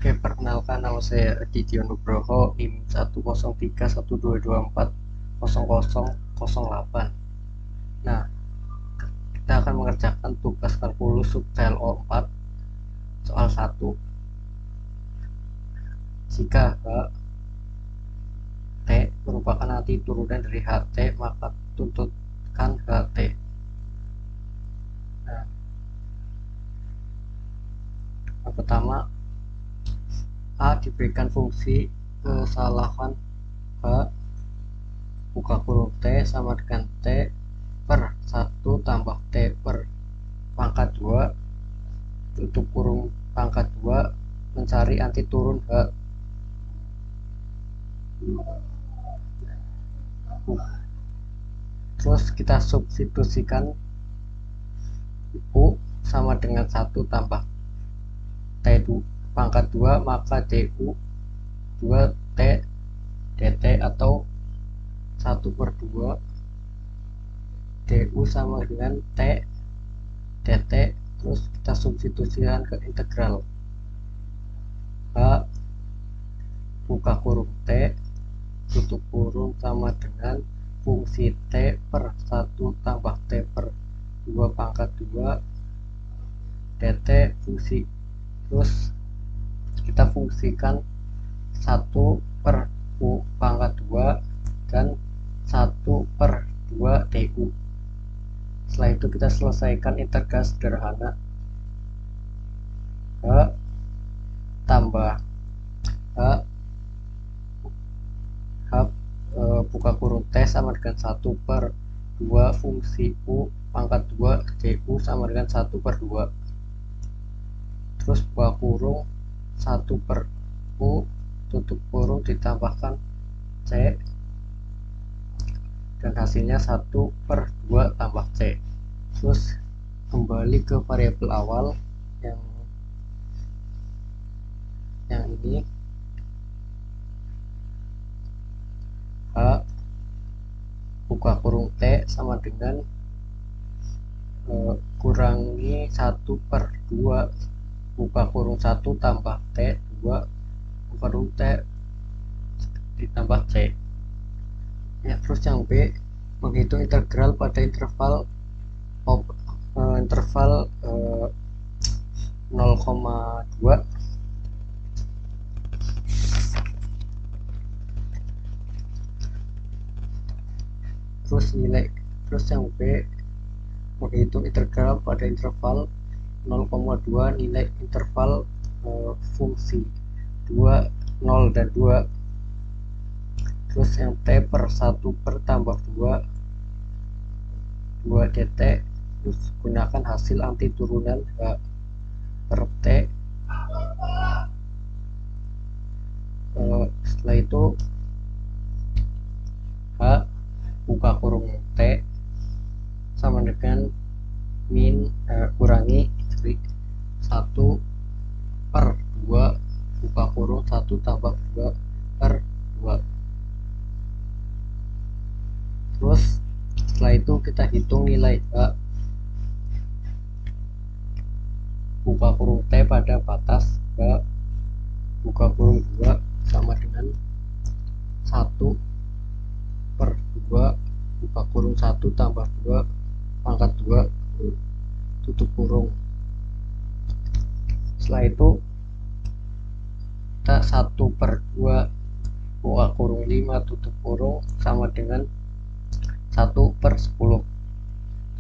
Oke, perkenalkan nama saya Aditya Nugroho, NIM 1031224000008. Nah, kita akan mengerjakan tugas kalkulus subcell O4 soal 1. Jika HT merupakan nanti turunan dari HT, maka tuntutkan HT. Nah, yang pertama, A diberikan fungsi kesalahan H buka kurung T sama dengan T per 1 tambah T per pangkat 2 tutup kurung pangkat 2 mencari anti turun H. Terus kita substitusikan U sama dengan 1 tambah T pangkat 2, maka DU 2T DT atau 1 per 2 DU sama dengan T DT. Terus kita substitusikan ke integral H buka kurung T tutup kurung sama dengan fungsi T per 1 tambah T per 2 pangkat 2 DT fungsi. Terus kita fungsikan 1 per U pangkat 2 dan 1 per 2 DU. Setelah itu kita selesaikan integral sederhana H tambah H buka kurung T sama dengan 1 per 2 fungsi U pangkat 2 DU sama dengan 1 per 2. Terus buka kurung 1 per U tutup kurung ditambahkan C dan hasilnya 1 per 2 tambah C. Terus kembali ke variabel awal yang ini H buka kurung T sama dengan kurangi 1 per 2 buka kurung 1 tambah T 2 buka kurung T ditambah C ya. Terus yang B menghitung integral pada interval 0,2 terus yang B menghitung integral pada interval 0,2 nilai interval fungsi 2 0 dan 2. Terus yang T per 1 per tambah 2 dt. Terus gunakan hasil anti turunan H per T. Setelah itu H buka kurung T sama dengan kurangi 1 per 2 buka kurung 1 tambah 2 per 2. Terus setelah itu kita hitung nilai H buka kurung T pada batas H buka kurung 2 sama dengan 1 per 2 buka kurung 1 tambah 2 pangkat 2 tutup kurung. Setelah itu kita 1 per 2 buka kurung 5 tutup kurung sama dengan 1 per 10.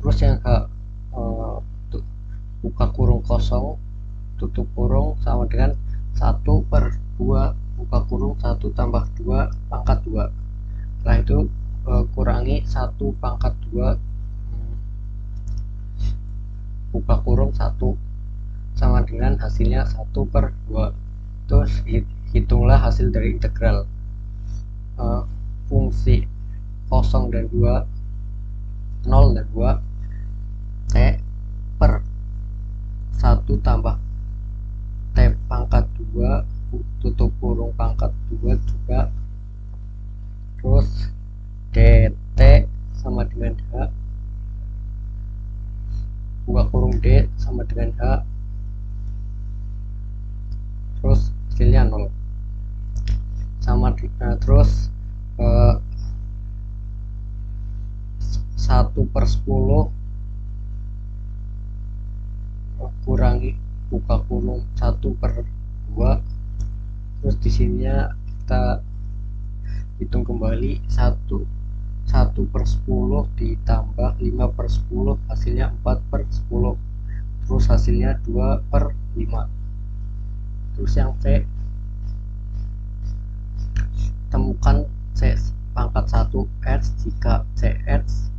Terus yang H buka kurung kosong tutup kurung sama dengan 1 per 2 buka kurung 1 tambah 2 pangkat 2. Setelah itu kurangi 1 pangkat 2 buka kurung 1 sama dengan hasilnya 1 per 2. Terus hitunglah hasil dari integral fungsi 0 dan 2 0 dan 2 T per 1 tambah T pangkat 2 tutup kurung pangkat 2 juga. Terus dt sama dengan H buka kurung D sama dengan H. Terus hasilnya 0 sama terus 1/10 kurangi buka kurung 1/2, terus di sininya kita hitung kembali 1/10 ditambah 5/10 hasilnya 4/10, terus hasilnya 2/5. Terus yang C, temukan C pangkat 1 X jika Cx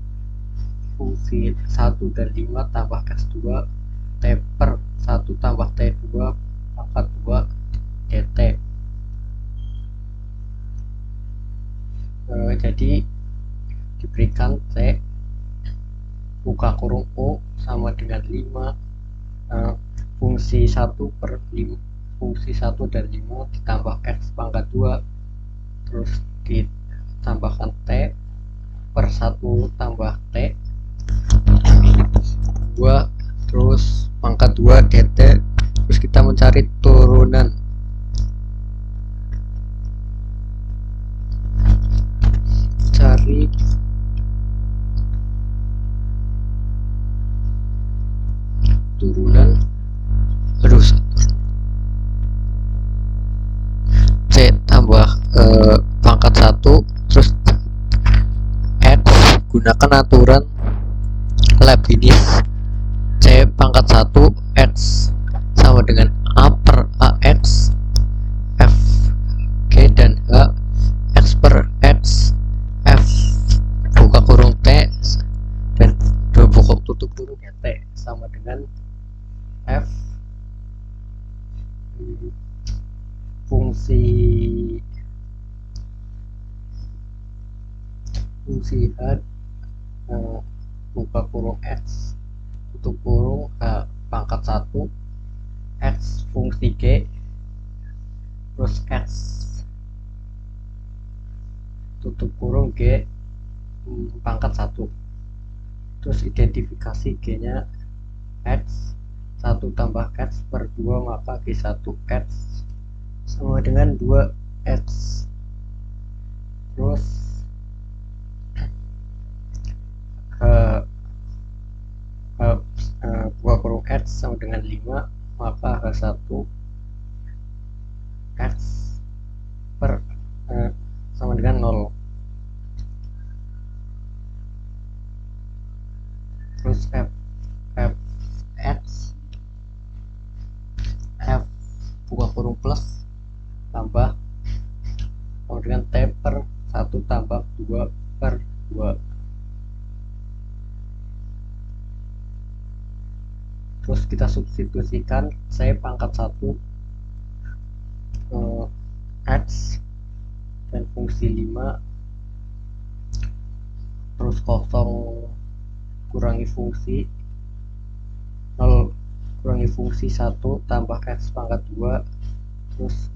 fungsi 1 dan 5 tambah X2 T/1 tambah T2 pangkat 2 dt. Jadi diberikan C buka kurung O sama dengan 5 fungsi 1/5 fungsi 1 dan 5 ditambah X pangkat 2 terus ditambahkan T/1 tambah T 2 terus pangkat 2 dt. Terus kita mencari turunan, cari turunan terus C tambah pangkat 1 terus X gunakan aturan Leibniz. C pangkat 1 X sama dengan A/AX F G dan H X/X F buka kurung T dan dua buka tutup kurung ya T sama dengan F fungsi H buka kurung X tutup kurung pangkat 1 X fungsi G terus X tutup kurung G pangkat 1, terus identifikasi G nya X 1 tambah X/2 maka G1 X sama dengan 2X. Terus buka kurung X sama dengan 5 maka H1 X sama dengan 0. Terus F X F buka kurung plus tambah sama dengan T/1 tambah 2/2. Terus kita substitusikan C pangkat 1 X dan fungsi 5 terus kosong kurangi fungsi 0 kurangi fungsi 1 tambah X pangkat 2 terus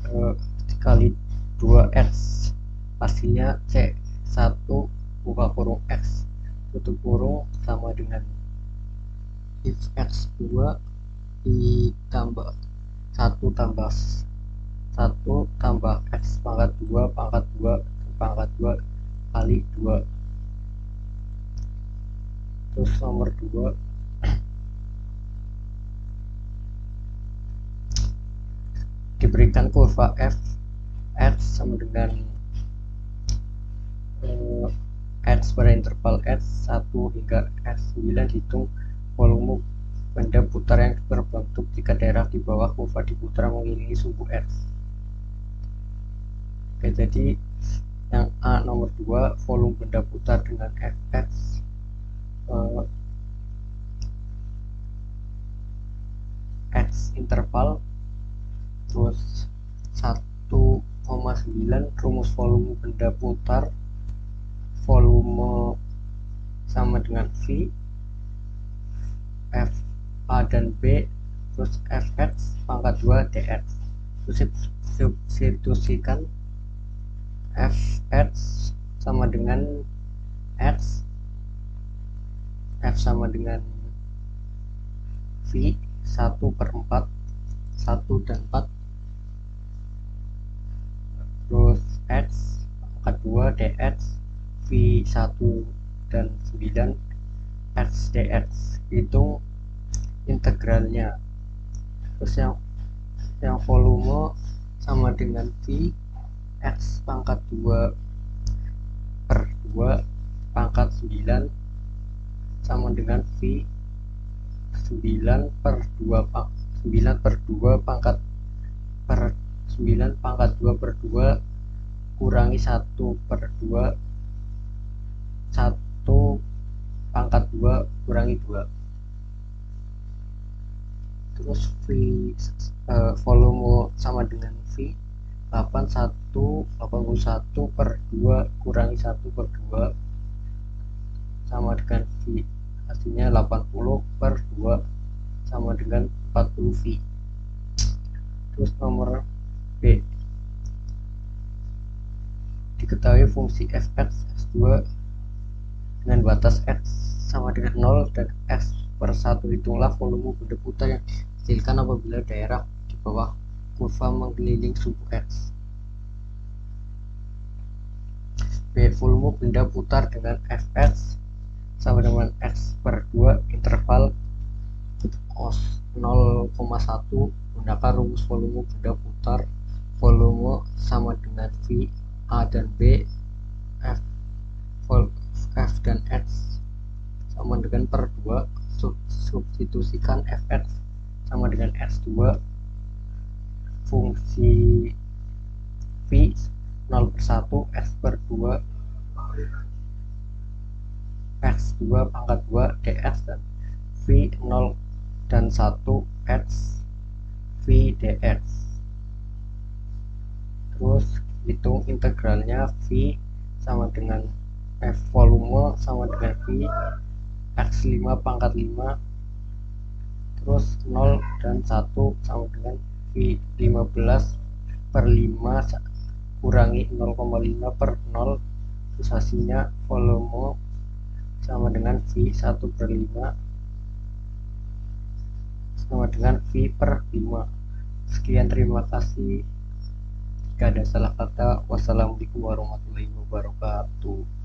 dikali 2X hasilnya C1 buka kurung X tutup kurung sama dengan if X2 ditambah 1 tambah X pangkat 2 pangkat 2 pangkat 2 kali 2. Terus nomor 2 diberikan kurva f x sama dengan x pada interval s1 hingga s9, hitung volume benda putar yang berbentuk jika daerah di bawah kurva diputar mengelilingi sumbu x. Oke, jadi yang A nomor 2 volume benda putar dengan fx x interval terus 1,9 rumus volume benda putar volume sama dengan V F A dan B terus Fx pangkat 2 dx. Terus substitusikan Fx sama dengan x, F sama dengan V 1/4 1 dan 4 X pangkat 2 dx V1 dan 9 X dx. Hitung integralnya. Terus yang volume sama dengan V X pangkat 2 per 2 pangkat 9 sama dengan V 9 per 2 pangkat per 9 pangkat 2 per 2 kurangi 1 per 2 1 pangkat 2 kurangi 2. Terus volume sama dengan V 81 per 2 kurangi 1 per 2 sama dengan V, hasilnya 80 per 2 sama dengan 40 V. Terus nomor B, diketahui fungsi fx x2 dengan batas x sama dengan 0 dan x per 1. Hitunglah volume benda putar yang dihasilkan apabila daerah di bawah kurva mengelilingi sumbu x. B, volume benda putar dengan fx sama dengan x per 2 interval cos 0,1. Gunakan rumus volume benda putar. Volume sama dengan V A dan B, F dan X sama dengan per 2. Substitusikan fx sama dengan x2, fungsi V 0 per 1 x per 2 x2 pangkat 2 dx dan V 0 dan 1 x V dx. Terus hitung integralnya. V sama dengan F volume sama dengan V x5 pangkat 5 terus 0 dan 1 sama dengan V 15 per 5 kurangi 0,5 per 0. Terus hasilnya volume sama dengan V 1 per 5 sama dengan V per 5. Sekian, terima kasih. Jika ada salah kata, wassalamualaikum warahmatullahi wabarakatuh.